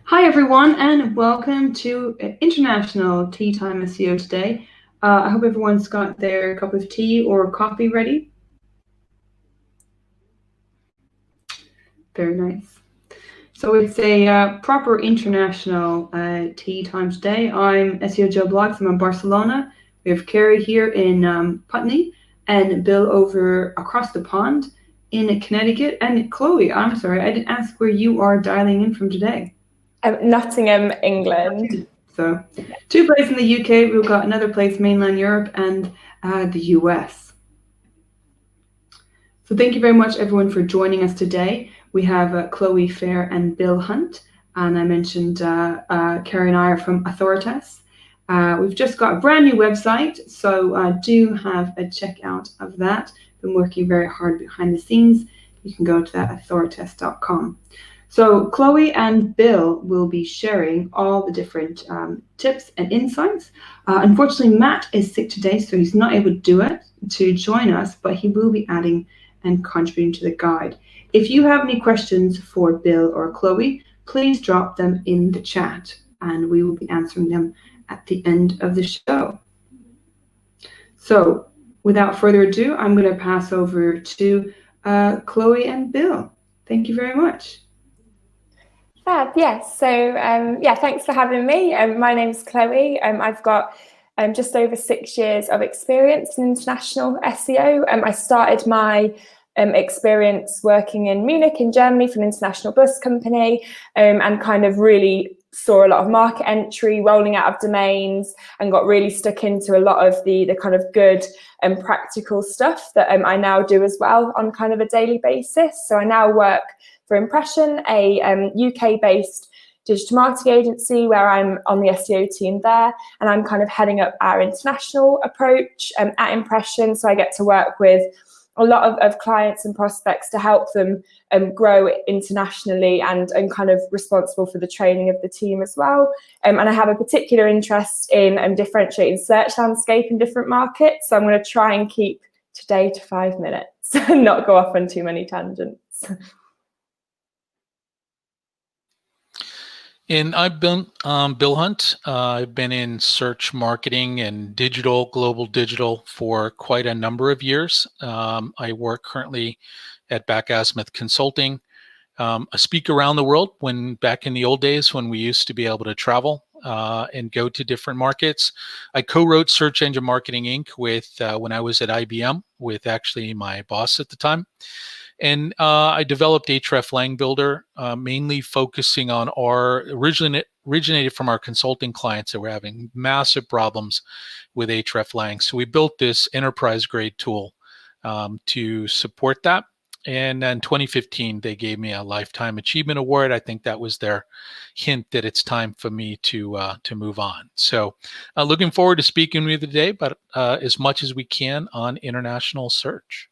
Hi everyone, and welcome to International Tea Time SEO today. I hope everyone's got their cup of tea or coffee ready. Very nice. So it's a proper international tea time today. I'm SEO Joe Blogs. I'm in Barcelona. We have Kerry here in Putney and Bill over across the pond in Connecticut. And Chloe, I'm sorry, I didn't ask where you are dialing in from today. Nottingham, England. So 2 places in the UK, we've got another place mainland Europe and the US. So thank you very much everyone for joining us today. We have Chloe Fair and Bill Hunt, and I mentioned Kerry and I are from Authoritas. We've just got a brand new website, so do have a check out of that. Been working very hard behind the scenes. You can go to that authoritas.com. So Chloe and Bill will be sharing all the different tips and insights. Unfortunately, Matt is sick today, so he's not able to join us, but he will be adding and contributing to the guide. If you have any questions for Bill or Chloe, please drop them in the chat, and we will be answering them at the end of the show. So without further ado, I'm going to pass over to Chloe and Bill. Thank you very much. Fab, yes. So yeah, thanks for having me. My name's Chloe. I've got just over 6 years of experience in international SEO. I started my experience working in Munich in Germany for an international bus company, and kind of really saw a lot of market entry, rolling out of domains, and got really stuck into a lot of the kind of good and practical stuff that I now do as well on kind of a daily basis. So I now work for Impression, a UK-based digital marketing agency where I'm on the SEO team there, and I'm kind of heading up our international approach at Impression. So I get to work with a lot of clients and prospects to help them grow internationally, and kind of responsible for the training of the team as well. And I have a particular interest in differentiating search landscape in different markets. So I'm going to try and keep today to 5 minutes and not go off on too many tangents. And I've been Bill Hunt. I've been in search marketing and global digital for quite a number of years. I work currently at Back-Asmuth Consulting. I speak around the world back in the old days when we used to be able to travel and go to different markets. I co-wrote Search Engine Marketing Inc. when I was at IBM with actually my boss at the time. And I developed hreflang Builder, mainly focusing on originated from our consulting clients that were having massive problems with hreflang. So we built this enterprise-grade tool to support that. And in 2015, they gave me a Lifetime Achievement Award. I think that was their hint that it's time for me to move on. So looking forward to speaking with you today, but as much as we can on international search.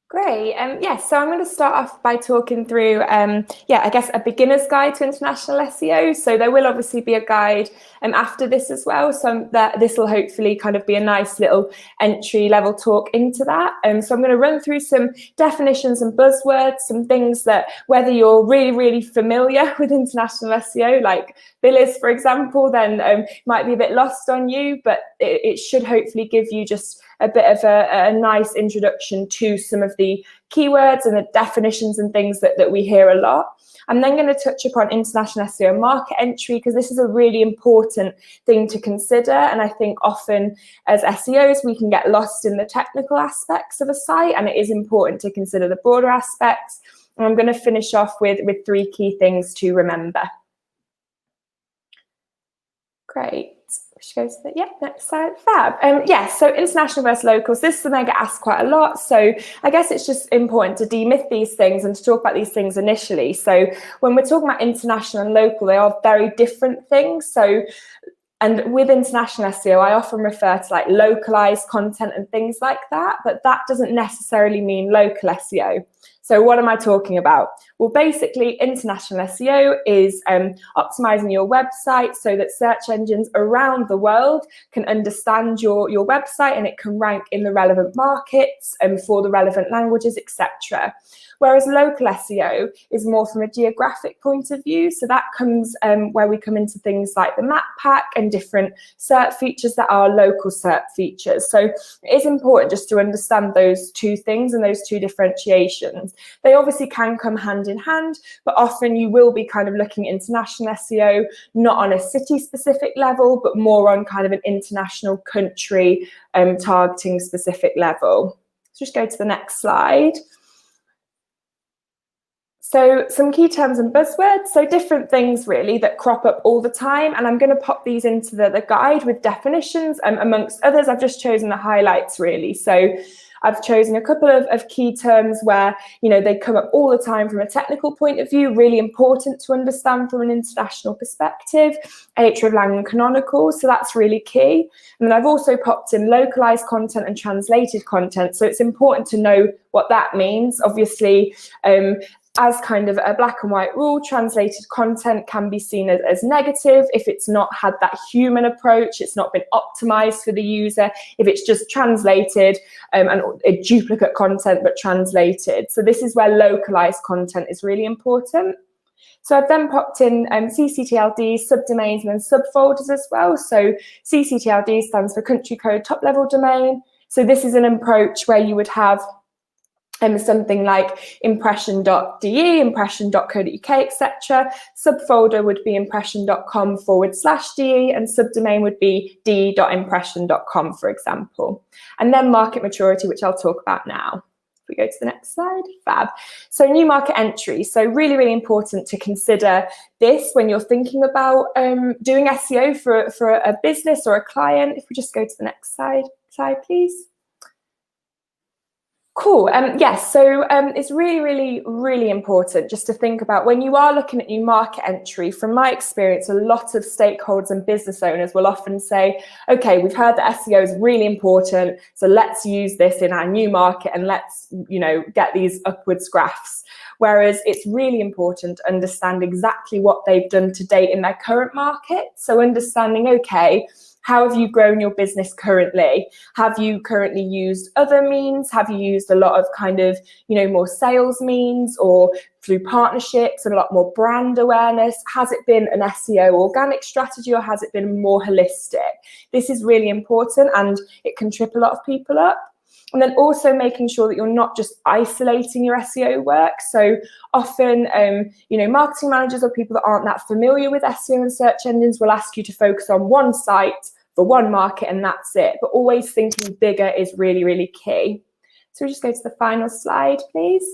Great. Yes, so I'm going to start off by talking through, I guess a beginner's guide to international SEO. So there will obviously be a guide after this as well. So that this will hopefully kind of be a nice little entry level talk into that. So I'm going to run through some definitions and buzzwords, some things that whether you're really, really familiar with international SEO, like Bill is, for example, then might be a bit lost on you, but it should hopefully give you just a bit of a nice introduction to some of the keywords and the definitions and things that we hear a lot. I'm then going to touch upon international SEO market entry, because this is a really important thing to consider. And I think often as SEOs, we can get lost in the technical aspects of a site, and it is important to consider the broader aspects. And I'm going to finish off with 3 key things to remember. Great. Which goes to the next slide. Fab. So international versus locals. This is something I get asked quite a lot. So I guess it's just important to demyth these things and to talk about these things initially. So when we're talking about international and local, they are very different things. So, and with international SEO, I often refer to like localized content and things like that, but that doesn't necessarily mean local SEO. So what am I talking about? Well, basically, international SEO is optimizing your website so that search engines around the world can understand your website, and it can rank in the relevant markets and for the relevant languages, etc. Whereas local SEO is more from a geographic point of view. So that comes where we come into things like the map pack and different SERP features that are local SERP features. So it is important just to understand those two things and those two differentiations. They obviously can come hand in hand, but often you will be kind of looking at international SEO, not on a city specific level, but more on kind of an international country targeting specific level. So just go to the next slide. So some key terms and buzzwords, so different things really that crop up all the time, and I'm going to pop these into the guide with definitions amongst others. I've just chosen the highlights really. So I've chosen a couple of key terms where, you know, they come up all the time from a technical point of view, really important to understand from an international perspective, hreflang and Canonicals, so that's really key. And then I've also popped in localized content and translated content, so it's important to know what that means. Obviously, as kind of a black and white rule, translated content can be seen as negative if it's not had that human approach, it's not been optimized for the user, if it's just translated and a duplicate content but translated. So this is where localized content is really important. So I've then popped in Cctld, subdomains, and then subfolders as well. So Cctld stands for country code top level domain. So this is an approach where you would have something like impression.de, impression.co.uk, etc. Subfolder would be impression.com/de, and subdomain would be de.impression.com, for example. And then market maturity, which I'll talk about now. If we go to the next slide, fab. So new market entry. So really, really important to consider this when you're thinking about doing SEO for a business or a client. If we just go to the next slide, please. Cool. Yes, so it's really, really, really important just to think about when you are looking at new market entry. From my experience, a lot of stakeholders and business owners will often say, okay, we've heard that SEO is really important, so let's use this in our new market and let's, you know, get these upwards graphs. Whereas it's really important to understand exactly what they've done to date in their current market. So understanding, okay, how have you grown your business currently? Have you currently used other means? Have you used a lot of kind of, you know, more sales means or through partnerships and a lot more brand awareness? Has it been an SEO organic strategy or has it been more holistic? This is really important and it can trip a lot of people up. And then also making sure that you're not just isolating your SEO work. So often, you know, marketing managers or people that aren't that familiar with SEO and search engines will ask you to focus on one site for one market and that's it. But always thinking bigger is really, really key. So we just go to the final slide, please.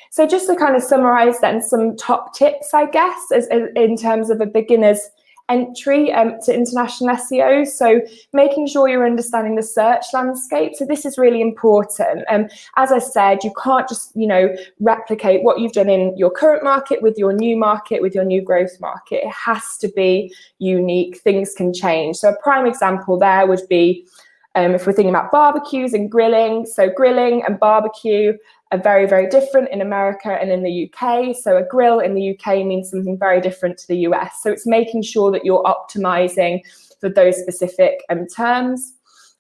So just to kind of summarize then some top tips, I guess, as in terms of a beginner's entry to international SEO. So making sure you're understanding the search landscape. So this is really important. As I said, you can't just, you know, replicate what you've done in your current market with your new market, with your new growth market. It has to be unique. Things can change. So a prime example there would be if we're thinking about barbecues and grilling. So grilling and barbecue are very, very different in America and in the UK. So a grill in the UK means something very different to the US. So it's making sure that you're optimizing for those specific terms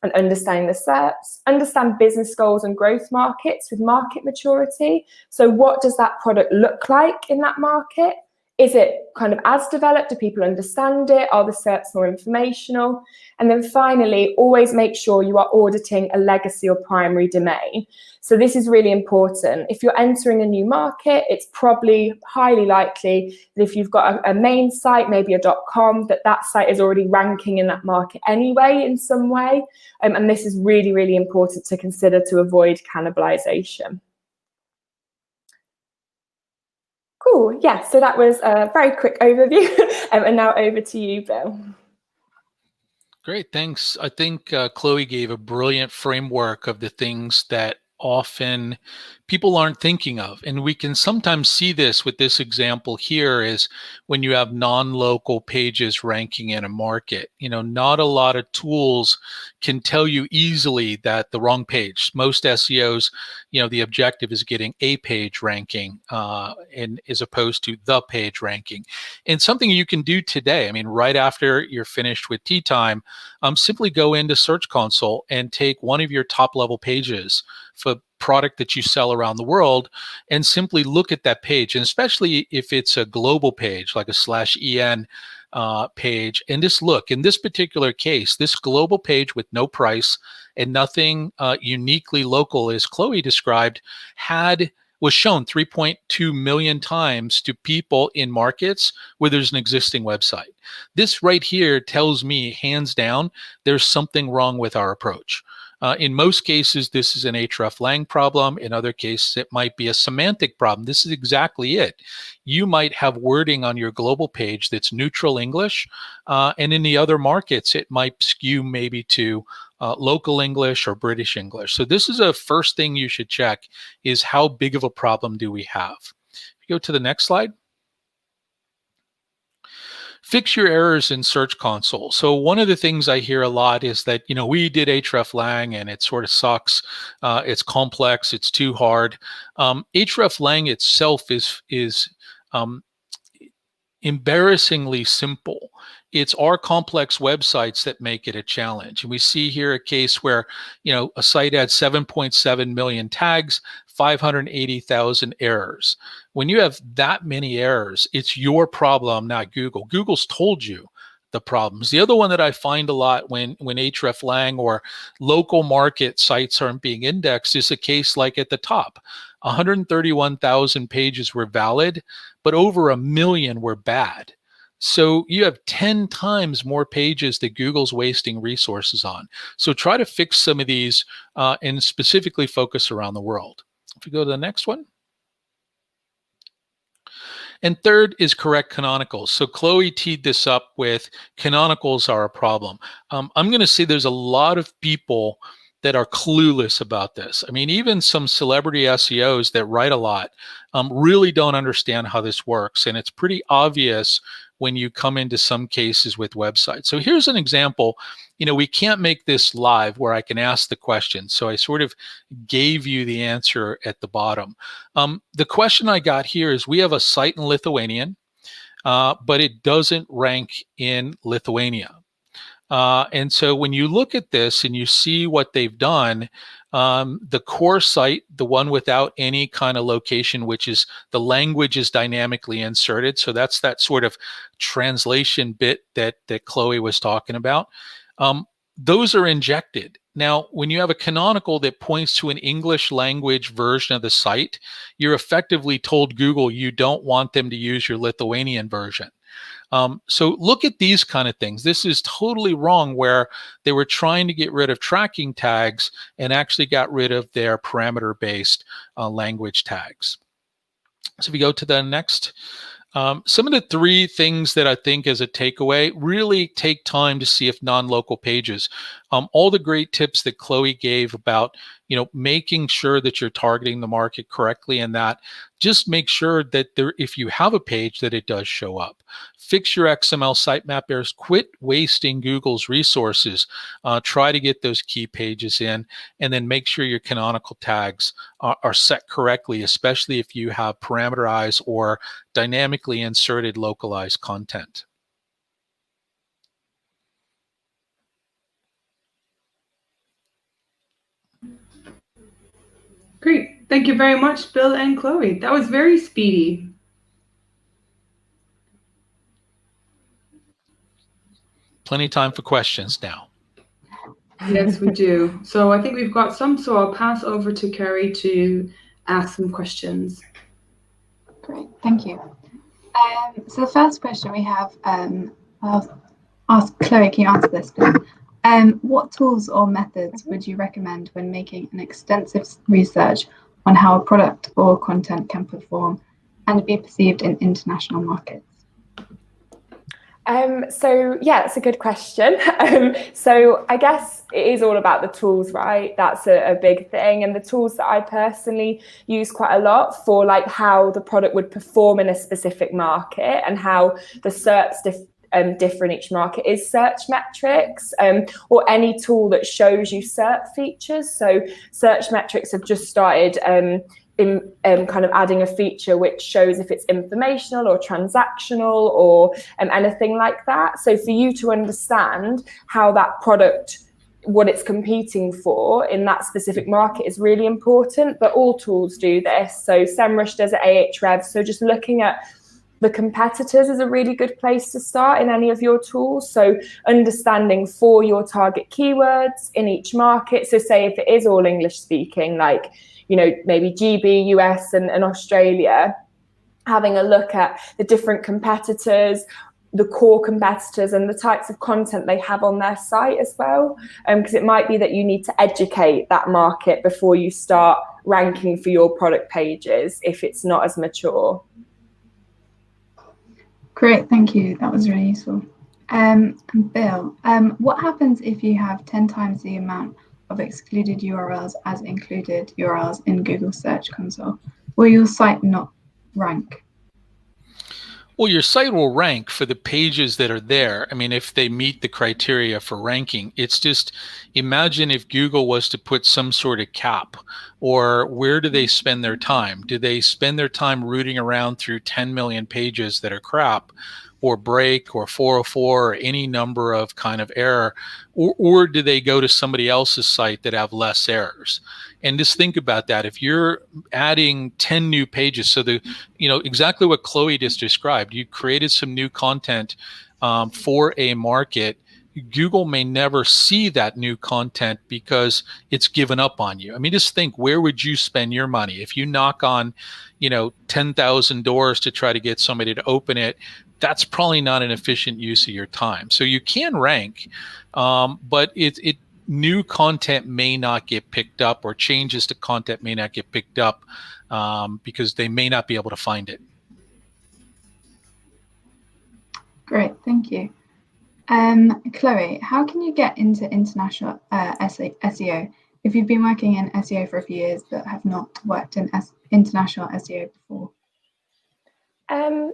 and understanding the SERPs. Understand business goals and growth markets with market maturity. So what does that product look like in that market? Is it kind of as developed? Do people understand it? Are the SERPs more informational? And then finally, always make sure you are auditing a legacy or primary domain. So this is really important. If you're entering a new market, it's probably highly likely that if you've got a main site, maybe a .com, that site is already ranking in that market anyway in some way. And this is really, really important to consider to avoid cannibalization. Cool, yeah, so that was a very quick overview. And now over to you, Bill. Great, thanks. I think Chloe gave a brilliant framework of the things that often people aren't thinking of. And we can sometimes see this with this example here is when you have non-local pages ranking in a market. Not a lot of tools can tell you easily that the wrong page. Most SEOs, the objective is getting a page ranking and as opposed to the page ranking. And something you can do today, right after you're finished with tea time, simply go into Search Console and take one of your top level pages for product that you sell around the world and simply look at that page. And especially if it's a global page like a /en page, and just look, in this particular case, this global page with no price and nothing uniquely local, as Chloe described, was shown 3.2 million times to people in markets where there's an existing website. This right here tells me, hands down, there's something wrong with our approach. In most cases, this is an hreflang problem. In other cases, it might be a semantic problem. This is exactly it. You might have wording on your global page that's neutral English, and in the other markets, it might skew maybe to local English or British English. So this is a first thing you should check, is how big of a problem do we have? If you go to the next slide. Fix your errors in Search Console. So one of the things I hear a lot is that, we did hreflang and it sort of sucks. It's complex. It's too hard. Hreflang itself is embarrassingly simple. It's our complex websites that make it a challenge. And we see here a case where, a site had 7.7 million tags, 580,000 errors. When you have that many errors, it's your problem, not Google. Google's told you the problems. The other one that I find a lot when hreflang or local market sites aren't being indexed is a case like at the top. 131,000 pages were valid, but over 1 million were bad. So you have 10 times more pages that Google's wasting resources on. So try to fix some of these and specifically focus around the world. If we go to the next one. And third is correct canonicals. So Chloe teed this up with canonicals are a problem. I'm going to say there's a lot of people that are clueless about this. Even some celebrity SEOs that write a lot really don't understand how this works. And it's pretty obvious when you come into some cases with websites. So here's an example. We can't make this live where I can ask the question. So I sort of gave you the answer at the bottom. The question I got here is, we have a site in Lithuanian, but it doesn't rank in Lithuania. And so when you look at this and you see what they've done, the core site, the one without any kind of location, which is the language is dynamically inserted. So that's that sort of translation bit that Chloe was talking about. Those are injected. Now, when you have a canonical that points to an English language version of the site, you're effectively told Google you don't want them to use your Lithuanian version. So look at these kind of things. This is totally wrong, where they were trying to get rid of tracking tags and actually got rid of their parameter-based language tags. So if we go to the next, some of the three things that I think as a takeaway, really take time to see if non-local pages. All the great tips that Chloe gave about, making sure that you're targeting the market correctly, and that just make sure that if you have a page, that it does show up. Fix your XML sitemap errors. Quit wasting Google's resources. Try to get those key pages in, and then make sure your canonical tags are set correctly, especially if you have parameterized or dynamically inserted localized content. Great. Thank you very much, Bill and Chloe. That was very speedy. Plenty of time for questions now. Yes, we do. So I think we've got some, so I'll pass over to Kerry to ask some questions. Great, thank you. So the first question we have, I'll ask Chloe, can you answer this, please? What tools or methods would you recommend when making an extensive research on how a product or content can perform and be perceived in international markets? So yeah, it's a good question. So I guess it is all about the tools, right? That's a big thing. And the tools that I personally use quite a lot for like how the product would perform in a specific market and how the SERPs differ in each market is search metrics, or any tool that shows you SERP features. So search metrics have just started in kind of adding a feature which shows if it's informational or transactional or anything like that. So for you to understand how that product, what it's competing for in that specific market is really important, but all tools do this. So SEMrush does it, Ahrefs. So just looking at the competitors is a really good place to start in any of your tools. So understanding for your target keywords in each market. So say if it is all English speaking, like, you know, maybe GB, US and Australia, having a look at the different competitors, the core competitors and the types of content they have on their site as well. Because it might be that you need to educate that market before you start ranking for your product pages if it's not as mature. Great, thank you. That was really useful. Bill, what happens if you have 10 times the amount of excluded URLs as included URLs in Google Search Console? Will your site not rank? Well, your site will rank for the pages that are there. I mean, if they meet the criteria for ranking, it's just, imagine if Google was to put some sort of cap, or where do they spend their time? Do they spend their time rooting around through 10 million pages that are crap, or break, or 404, or any number of kind of error, or do they go to somebody else's site that have less errors? And just think about that. If you're adding 10 new pages, so exactly what Chloe just described, you created some new content for a market. Google may never see that new content because it's given up on you. I mean, just think, where would you spend your money? If you knock on, 10,000 doors to try to get somebody to open it, that's probably not an efficient use of your time. So you can rank, but new content may not get picked up, or changes to content may not get picked up because they may not be able to find it. Great, thank you. Chloe, how can you get into international SEO if you've been working in SEO for a few years but have not worked in international SEO before?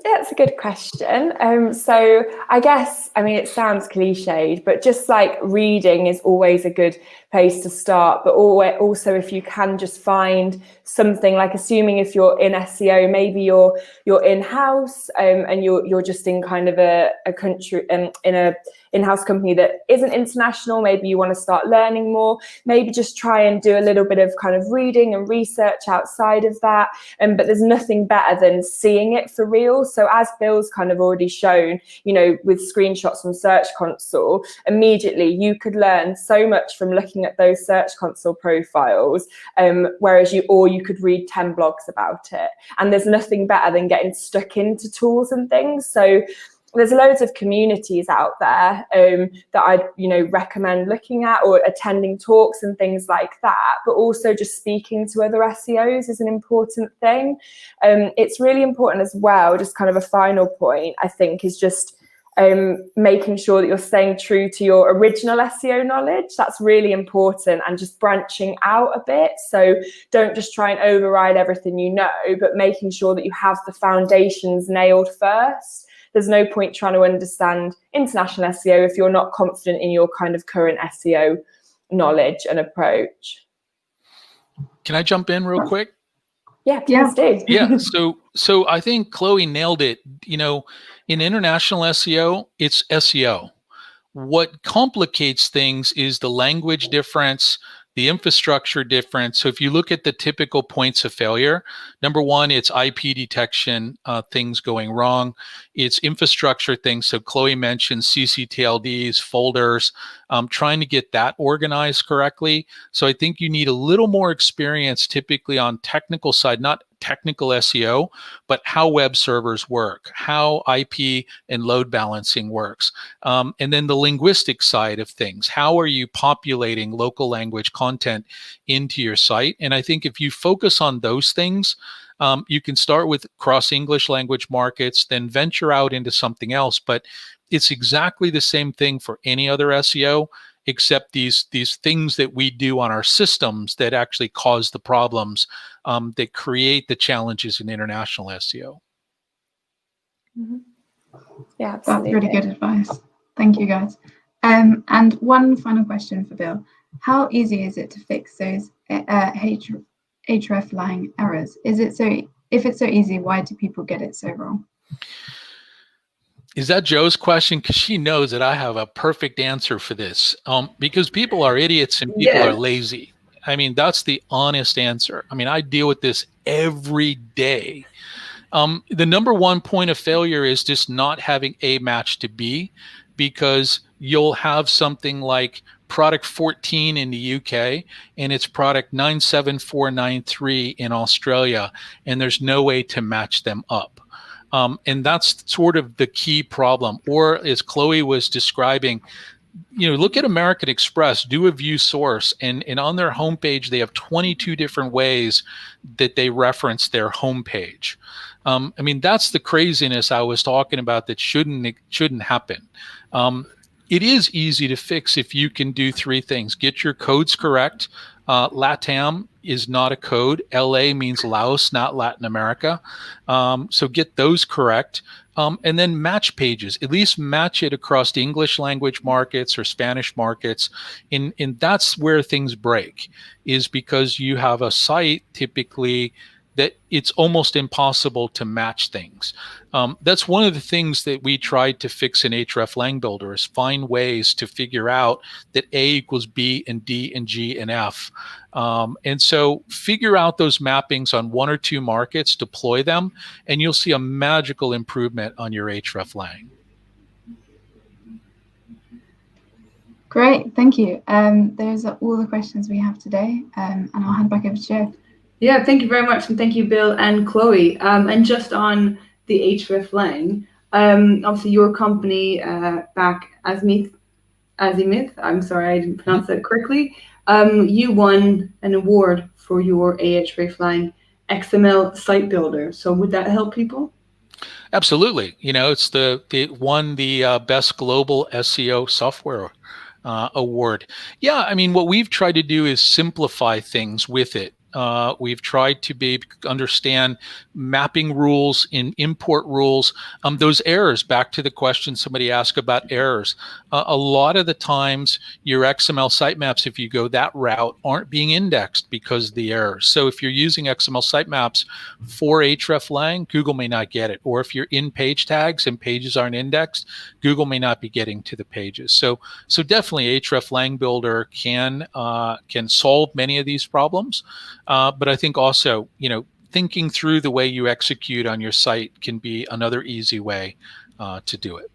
That's a good question. So I guess, it sounds cliched, but just like reading is always a good place to start. But also, if you can just find something, like assuming if you're in SEO, maybe you're in-house and you're just in kind of a country in a in-house company that isn't international. Maybe you want to start learning more. Maybe just try and do a little bit of kind of reading and research outside of that. But there's nothing better than seeing it for real. So as Bill's kind of already shown, with screenshots from Search Console, immediately you could learn so much from looking at those Search Console profiles, whereas you could read 10 blogs about it. And there's nothing better than getting stuck into tools and things. So there's loads of communities out there that I'd recommend looking at, or attending talks and things like that. But also just speaking to other SEOs is an important thing. It's really important as well, just kind of a final point, I think, is just making sure that you're staying true to your original SEO knowledge. That's really important, and just branching out a bit. So don't just try and override everything you know, but making sure that you have the foundations nailed first. There's no point trying to understand international SEO if you're not confident in your kind of current SEO knowledge and approach. Can I jump in real quick? Yeah, please do. Yeah, so I think Chloe nailed it. In international SEO, it's SEO. What complicates things is the language difference, the infrastructure difference. So if you look at the typical points of failure, number one, it's IP detection, things going wrong. It's infrastructure things. So Chloe mentioned Cctlds, folders, trying to get that organized correctly. So I think you need a little more experience typically on technical side, not technical SEO, but how web servers work, how IP and load balancing works. And then the linguistic side of things. How are you populating local language content into your site? And I think if you focus on those things, you can start with cross English language markets, then venture out into something else. But It's exactly the same thing for any other SEO, except these things that we do on our systems that actually cause the problems that create the challenges in international SEO. Mm-hmm. Yeah, That's absolutely. really good advice. Thank you, guys. And one final question for Bill. How easy is it to fix those hreflang errors? If it's so easy, why do people get it so wrong? Is that Joe's question? Because she knows that I have a perfect answer for this. Because people are idiots and people are lazy. I mean, that's the honest answer. I mean, I deal with this every day. The number one point of failure is just not having A match to B, because you'll have something like product 14 in the UK and it's product 97493 in Australia, and there's no way to match them up. And that's sort of the key problem. Or as Chloe was describing, look at American Express, do a view source, and on their homepage, they have 22 different ways that they reference their homepage. I mean, that's the craziness I was talking about that shouldn't happen. It is easy to fix if you can do three things. Get your codes correct. LATAM is not a code. LA means Laos, not Latin America. So get those correct. And then match pages, at least match it across the English language markets or Spanish markets. And that's where things break, is because you have a site typically that it's almost impossible to match things. That's one of the things that we tried to fix in hreflang builder, is find ways to figure out that A equals B and D and G and F. And so figure out those mappings on one or two markets, deploy them, and you'll see a magical improvement on your hreflang. Great, thank you. Those are all the questions we have today, and I'll hand back over to Joe. Yeah, thank you very much, and thank you, Bill and Chloe. And just on the hreflang, obviously your company back Azimith, I'm sorry I didn't pronounce that correctly. You won an award for your hreflang XML site builder. So would that help people? Absolutely. It's it won the best global SEO software award. Yeah, I mean, what we've tried to do is simplify things with it. We've tried to understand mapping rules in import rules. Those errors, back to the question somebody asked about errors. A lot of the times your XML sitemaps, if you go that route, aren't being indexed because of the errors. So if you're using XML sitemaps for hreflang, Google may not get it. Or if you're in page tags and pages aren't indexed, Google may not be getting to the pages. So definitely hreflang builder can solve many of these problems. But I think also, thinking through the way you execute on your site can be another easy way to do it.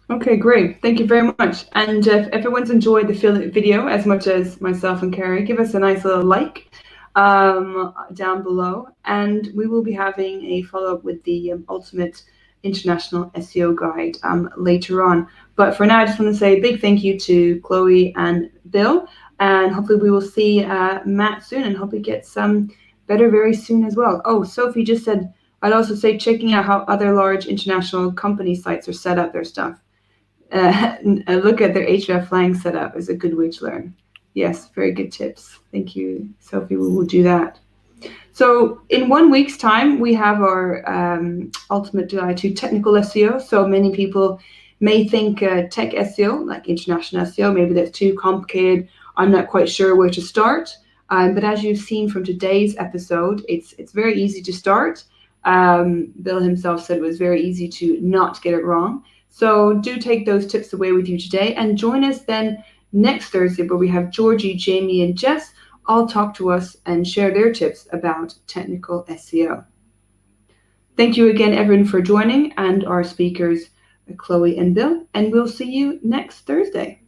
Okay, great. Thank you very much. And if everyone's enjoyed the video as much as myself and Carrie, give us a nice little like down below. And we will be having a follow-up with the Ultimate International SEO Guide later on. But for now, I just want to say a big thank you to Chloe and Bill. And hopefully we will see Matt soon, and hope he gets better very soon as well. Oh, Sophie just said, I'd also say checking out how other large international company sites are set up their stuff. Look at their hreflang setup is a good way to learn. Yes, very good tips. Thank you, Sophie. We will do that. So in 1 week's time, we have our Ultimate Guide to Technical SEO. So many people may think tech SEO, like international SEO, maybe that's too complicated. I'm not quite sure where to start. But as you've seen from today's episode, it's very easy to start. Bill himself said it was very easy to not get it wrong. So do take those tips away with you today, and join us then next Thursday, where we have Georgie, Jamie, and Jess all talk to us and share their tips about technical SEO. Thank you again, everyone, for joining, and our speakers, Chloe and Bill, and we'll see you next Thursday.